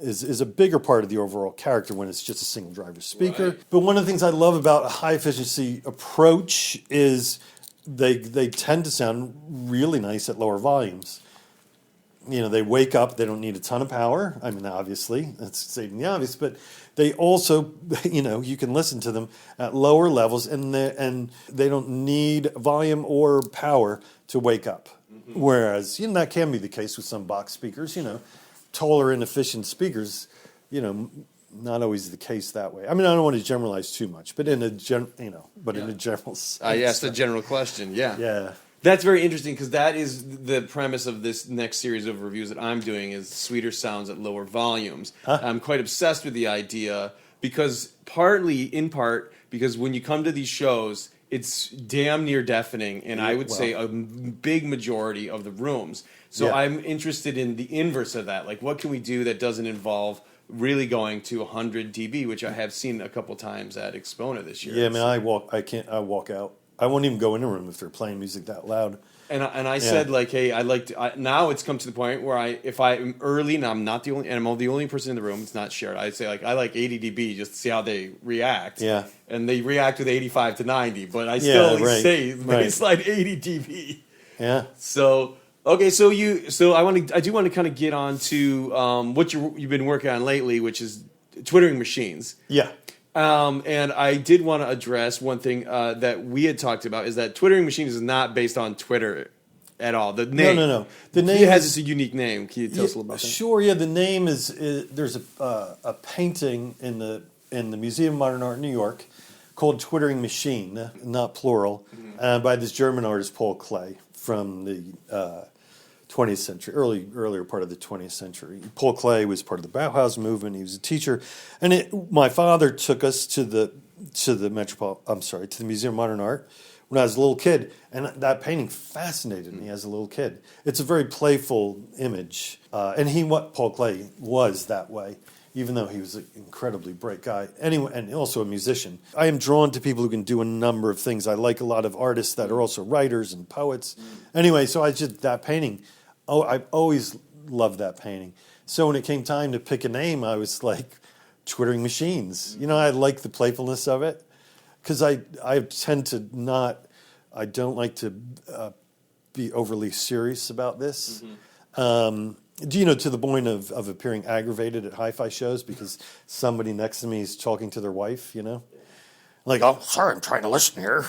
is a bigger part of the overall character when it's just a single driver speaker. Right. But one of the things I love about a high efficiency approach is they tend to sound really nice at lower volumes. They wake up, they don't need a ton of power. I mean, obviously, that's stating the obvious, but they also, you can listen to them at lower levels, and they don't need volume or power to wake up. Mm-hmm. Whereas, that can be the case with some box speakers, taller, inefficient speakers, not always the case that way. I mean, I don't want to generalize too much, but in a in a general sense. I asked the general question, yeah. Yeah. That's very interesting because that is the premise of this next series of reviews that I'm doing is sweeter sounds at lower volumes. Huh? I'm quite obsessed with the idea because in part, because when you come to these shows, it's damn near deafening, and I would say a big majority of the rooms. So Yeah. I'm interested in the inverse of that. Like, what can we do that doesn't involve really going to 100 dB, which I have seen a couple times at Expona this year. Yeah, man, I walk out. I won't even go in a room if they're playing music that loud. And I said, like, hey, now it's come to the point where if I'm early and I'm not the only, and I'm the only person in the room, it's not shared. I'd say, like, I like 80 dB just to see how they react. Yeah. And they react with 85 to 90, but I still only say right. baseline 80 dB. Yeah. So, okay, so I do want to kind of get on to what you've been working on lately, which is twittering machines. Yeah. And I did want to address one thing that we had talked about is that twittering machines is not based on Twitter at all. The name, No. The name has a unique name. Can you tell us a little about that? Sure. Yeah. The name is there's a painting in the Museum of Modern Art in New York called "Twittering Machine," not plural, by this German artist Paul Klee from the 20th century, earlier part of the 20th century. Paul Klee was part of the Bauhaus movement. He was a teacher, and my father took us to the Museum of Modern Art when I was a little kid, and that painting fascinated me as a little kid. It's a very playful image, and Paul Klee was that way, even though he was an incredibly bright guy. Anyway, and also a musician. I am drawn to people who can do a number of things. I like a lot of artists that are also writers and poets. Anyway, so that painting. Oh, I've always loved that painting. So when it came time to pick a name, I was like, Twittering Machines. I like the playfulness of it because I tend to not, I don't like to be overly serious about this. To the point of appearing aggravated at hi-fi shows because somebody next to me is talking to their wife, Like, oh, sorry, I'm trying to listen here.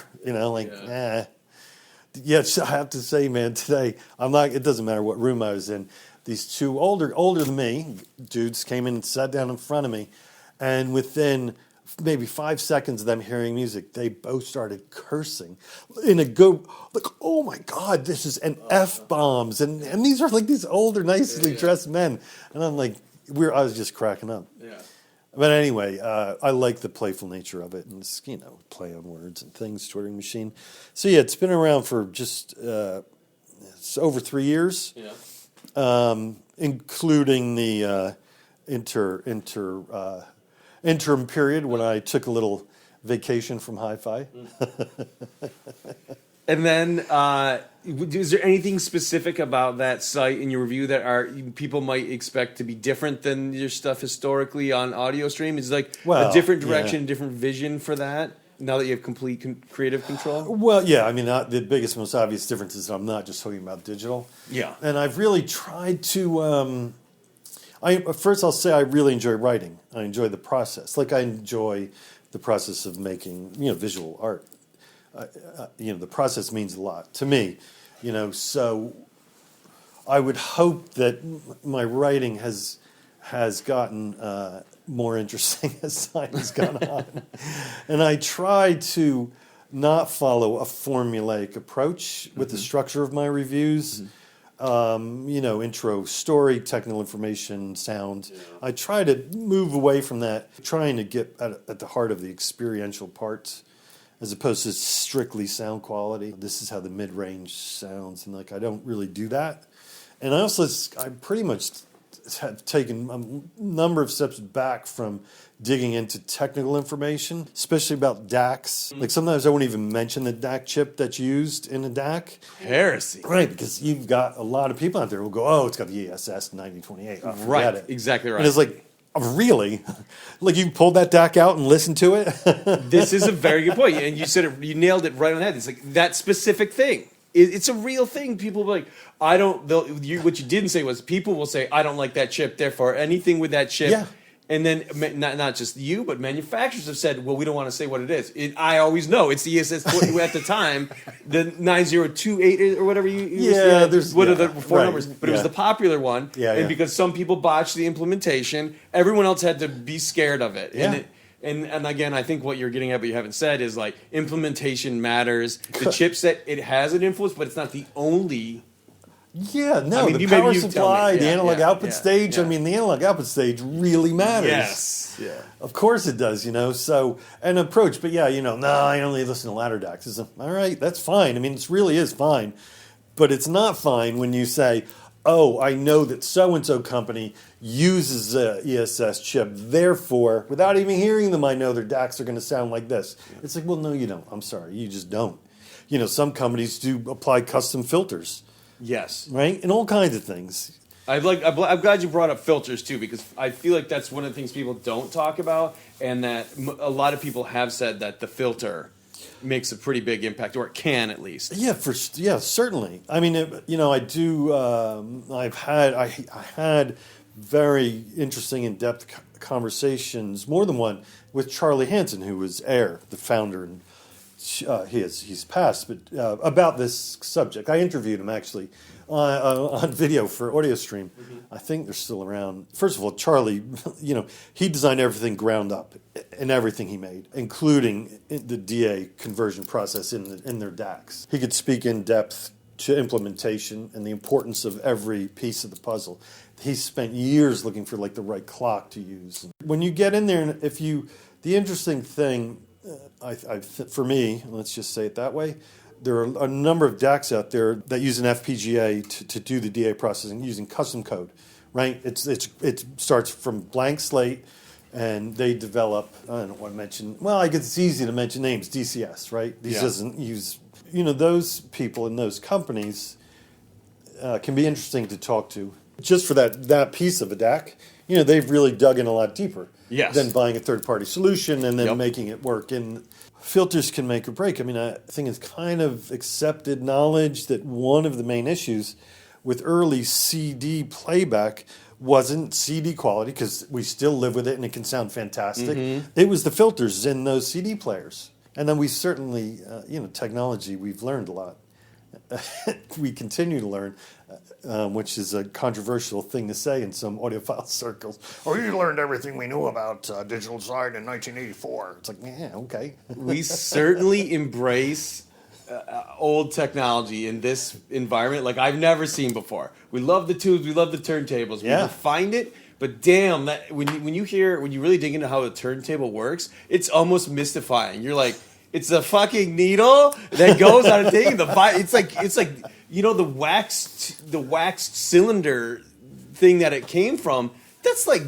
Yes, I have to say, man, today, it doesn't matter what room I was in. These two older than me dudes came in and sat down in front of me. And within maybe 5 seconds of them hearing music, they both started cursing like, oh my God, this is F-bombs. And these are like these older, nicely dressed men. And I'm like, I was just cracking up. Yeah. But anyway, I like the playful nature of it, and it's, play on words and things, Twittering Machine. So yeah, it's been around for just it's over 3 years, including the interim period when I took a little vacation from hi-fi. And then, is there anything specific about that site in your review that people might expect to be different than your stuff historically on audio stream? Is like a different direction, different vision for that now that you have complete creative control? Well, yeah. I mean, the biggest, most obvious difference is I'm not just talking about digital. Yeah. And I've really tried to. First, I'll say I really enjoy writing. I enjoy the process. Like I enjoy the process of making visual art. The process means a lot to me, so I would hope that my writing has gotten more interesting as time has gone on. And I try to not follow a formulaic approach with the structure of my reviews. Intro, story, technical information, sound. Yeah. I try to move away from that, trying to get at the heart of the experiential part as opposed to strictly sound quality. This is how the mid-range sounds, and I don't really do that. And I pretty much have taken a number of steps back from digging into technical information, especially about DACs. Like sometimes I won't even mention the DAC chip that's used in a DAC. Heresy. Right, because you've got a lot of people out there who go, oh, it's got the ESS 9028. Oh, forget Right, it. exactly right. And it's like, oh, really? Like you pulled that DAC out and listened to it? This is a very good point, and you said it. You nailed it right on the head. It's like that specific thing. It's a real thing. People will be like, I don't. What you didn't say was people will say, I don't like that chip. Therefore, anything with that chip. Yeah. And then not just you, but manufacturers have said, well, we don't want to say what it is. I always know it's the ESS at the time, the 9028 or whatever there's what are the four right, numbers? But it was the popular one, and because some people botched the implementation, everyone else had to be scared of it. Yeah. And again, I think what you're getting at, but you haven't said, is like implementation matters. The chipset, it has an influence, but it's not the only. Yeah, no, I mean, the power you supply, tell me. the analog output yeah, stage. yeah. I mean, the analog output stage really matters. Yes. Yeah. Of course it does, So, an approach, but yeah, no, I only listen to ladder DACs. It's all right, that's fine. I mean, it really is fine. But it's not fine when you say, oh, I know that so-and-so company uses the ESS chip. Therefore, without even hearing them, I know their DACs are going to sound like this. It's like, well, no, you don't. I'm sorry, you just don't. Some companies do apply custom filters. Yes. Right? And all kinds of things. I'm glad you brought up filters too, because I feel like that's one of the things people don't talk about, and that a lot of people have said that the filter makes a pretty big impact, or it can at least. Yeah, certainly. I mean, I do. I had very interesting, in-depth conversations, more than one, with Charlie Hansen, who was Air, the founder, and he's passed, but about this subject. I interviewed him actually on video for AudioStream. Mm-hmm. I think they're still around. First of all, Charlie, he designed everything ground up in everything he made, including the DA conversion process in their DACs. He could speak in depth to implementation and the importance of every piece of the puzzle. He spent years looking for the right clock to use. When you get in there, and the interesting thing. For me, let's just say it that way, there are a number of DACs out there that use an FPGA to do the DA processing using custom code, right? It starts from blank slate, and they develop, I don't want to mention, well, I guess it's easy to mention names, DCS, right? These doesn't use, those people in those companies can be interesting to talk to. Just for that piece of a DAC, they've really dug in a lot deeper. Yes. Than buying a third-party solution and then making it work. And filters can make or break. I mean, I think it's kind of accepted knowledge that one of the main issues with early CD playback wasn't CD quality, because we still live with it and it can sound fantastic. Mm-hmm. It was the filters in those CD players. And then we certainly, technology, we've learned a lot. We continue to learn, which is a controversial thing to say in some audiophile circles. Oh, you learned everything we knew about digital design in 1984. It's like, yeah, okay. We certainly embrace old technology in this environment like I've never seen before. We love the tubes, we love the turntables. We refined it, but damn, that when you really dig into how the turntable works, it's almost mystifying. You're like, it's a fucking needle that goes on a thing. It's like the waxed cylinder thing that it came from. That's like,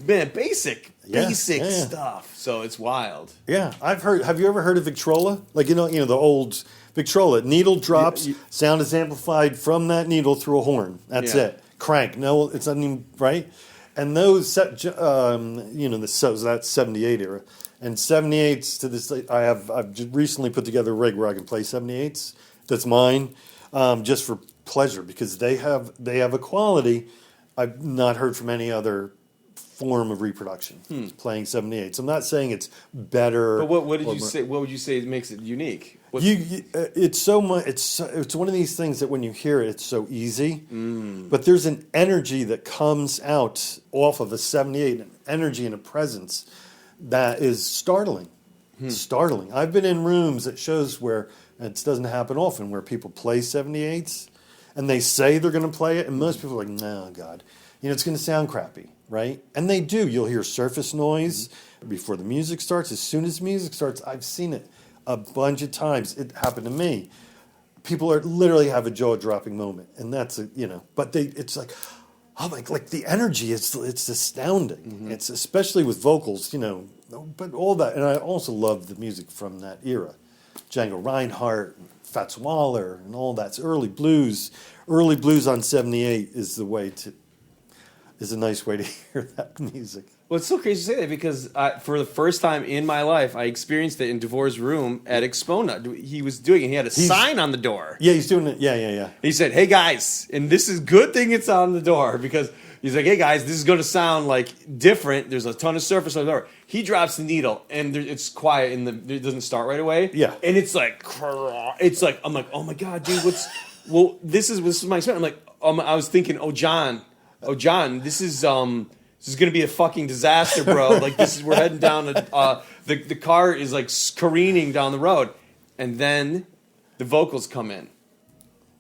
man, basic stuff. So it's wild. Yeah, I've heard. Have you ever heard of Victrola? Like the old Victrola needle drops, sound is amplified from that needle through a horn. That's it. Crank. No, it's not even right. And those, that's 78 era. And 78s to this, I've just recently put together a rig where I can play 78s. That's mine, just for pleasure, because they have a quality I've not heard from any other form of reproduction. Playing 78s. I'm not saying it's better. But what would you say? What would you say makes it unique? It's so much. It's one of these things that when you hear it, it's so easy. But there's an energy that comes out off of a 78, an energy and a presence that is startling. Startling. I've been in rooms at shows where it doesn't happen often, where people play 78s and they say they're going to play it, and most people are like, "No, God, it's going to sound crappy." Right? And they do. You'll hear surface noise before the music starts. As soon as music starts, I've seen it a bunch of times. It happened to me. People literally have a jaw-dropping moment, and that's but it's like, like the energy, it's astounding. It's especially with vocals, but all that. And I also love the music from that era. Django Reinhardt, Fats Waller, and all that's early blues. Early blues on 78 is a nice way to hear that music. Well, it's so crazy to say that because for the first time in my life, I experienced it in DeVore's room at Expona. He was doing it. He had a sign on the door. Yeah, he's doing it. Yeah. He said, "Hey guys," and this is good thing it's on the door because he's like, "Hey guys, this is going to sound like different. There's a ton of surface on the door." He drops the needle and it's quiet and it doesn't start right away. Yeah, and it's like I'm like, "Oh my god, dude, this is my experience." I'm like, I was thinking, "Oh John, this is gonna be a fucking disaster, bro. Like we're heading down the car is like careening down the road," and then the vocals come in,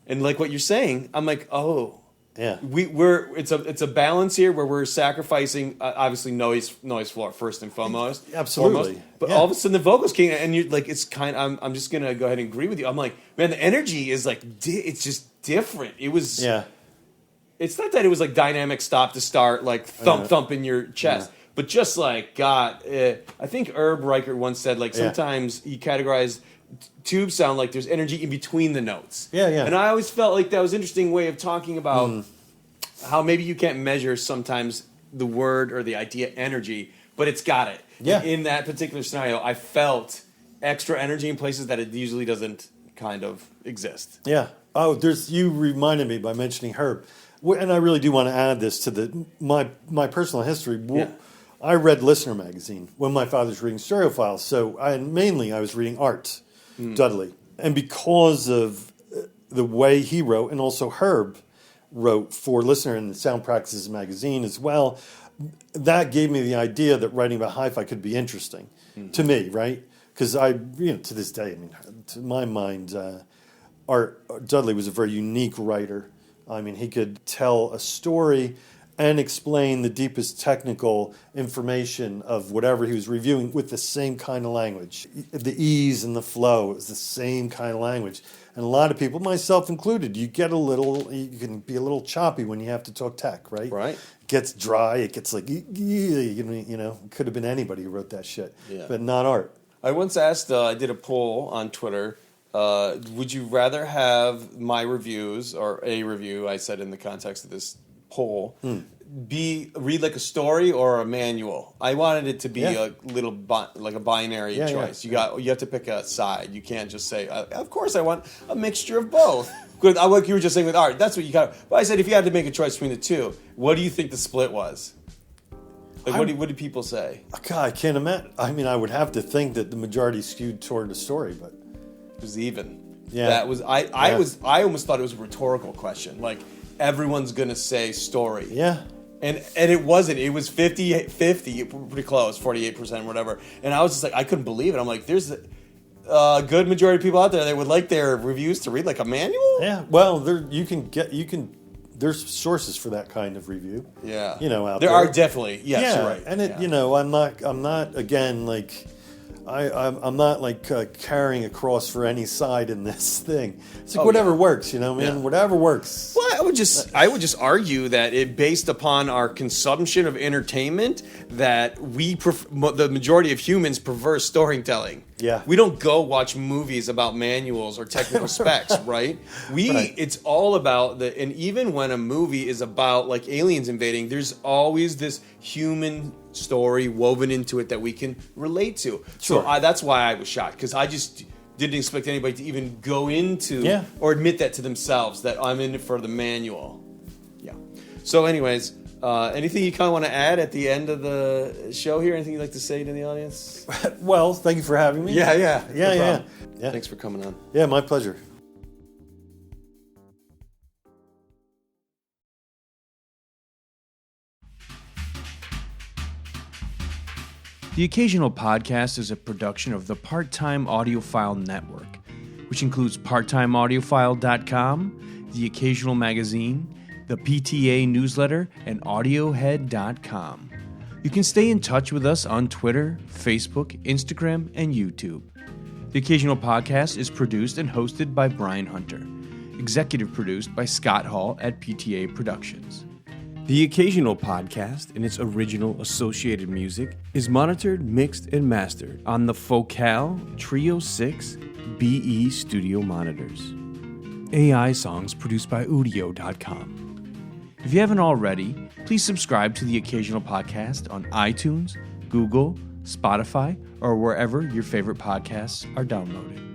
and like what you're saying, I'm like, oh, yeah, it's a balance here where we're sacrificing obviously noise floor first and foremost, absolutely, but all of a sudden the vocals came, and you're like, it's kind. I'm just gonna go ahead and agree with you. I'm like, man, the energy is like it's just different. It was It's not that it was like dynamic stop to start, like thump in your chest, but just like, God, I think Herb Reichert once said, like, sometimes he categorized tube sound like there's energy in between the notes. Yeah. And I always felt like that was an interesting way of talking about how maybe you can't measure sometimes the word or the idea energy, but it's got it. Yeah. In that particular scenario, I felt extra energy in places that it usually doesn't kind of exist. Yeah. Oh, you reminded me by mentioning Herb. And I really do want to add this to my personal history. I read Listener magazine when my father was reading Stereophiles, so I was reading Art Dudley. And because of the way he wrote, and also Herb wrote for Listener and the Sound Practices magazine as well, that gave me the idea that writing about hi-fi could be interesting to me, right? Because to this day, to my mind, Art Dudley was a very unique writer. I mean, he could tell a story and explain the deepest technical information of whatever he was reviewing with the same kind of language. The ease and the flow is the same kind of language. And a lot of people, myself included, you can be a little choppy when you have to talk tech, right? Right. It gets dry, it gets like, it could have been anybody who wrote that shit, but not Art. I once asked, I did a poll on Twitter, would you rather have my reviews, or a review, I said in the context of this poll, read like a story or a manual? I wanted it to be a little like a binary choice. You have to pick a side. You can't just say, of course I want a mixture of both. Like you were just saying with Art, that's what you got. But I said, if you had to make a choice between the two, what do you think the split was? Like, what did people say? God, I can't imagine. I mean, I would have to think that the majority skewed toward the story, but it was even. Yeah. That was I almost thought it was a rhetorical question. Like, everyone's gonna say story. Yeah. And it wasn't. It was 50-50, pretty close, 48%, whatever. And I was just like, I couldn't believe it. I'm like, there's a good majority of people out there that would like their reviews to read like a manual. Yeah. Well, there's sources for that kind of review. Yeah. Out there. There are definitely. Yes, yeah. you're right. And I'm not again like I'm not like carrying a cross for any side in this thing. It's like whatever works, man. Whatever works. Well, I would just argue that it based upon our consumption of entertainment that the majority of humans prefer storytelling. Yeah. We don't go watch movies about manuals or technical specs, right? It's all about and even when a movie is about like aliens invading, there's always this human story woven into it that we can relate to. Sure. So that's why I was shocked, because I just didn't expect anybody to even go into or admit that to themselves, that I'm in it for the manual. Yeah. So anyways, anything you kind of want to add at the end of the show here? Anything you'd like to say to the audience? Well, thank you for having me. Yeah. Yeah. Thanks for coming on. Yeah, my pleasure. The Occasional Podcast is a production of the Part-Time Audiophile Network, which includes parttimeaudiophile.com, The Occasional Magazine, the PTA newsletter, and audiohead.com. You can stay in touch with us on Twitter, Facebook, Instagram, and YouTube. The Occasional Podcast is produced and hosted by Brian Hunter, executive produced by Scott Hall at PTA Productions. The Occasional Podcast and its original associated music is monitored, mixed, and mastered on the Focal Trio 6 BE Studio monitors. AI songs produced by Udio.com. If you haven't already, please subscribe to The Occasional Podcast on iTunes, Google, Spotify, or wherever your favorite podcasts are downloaded.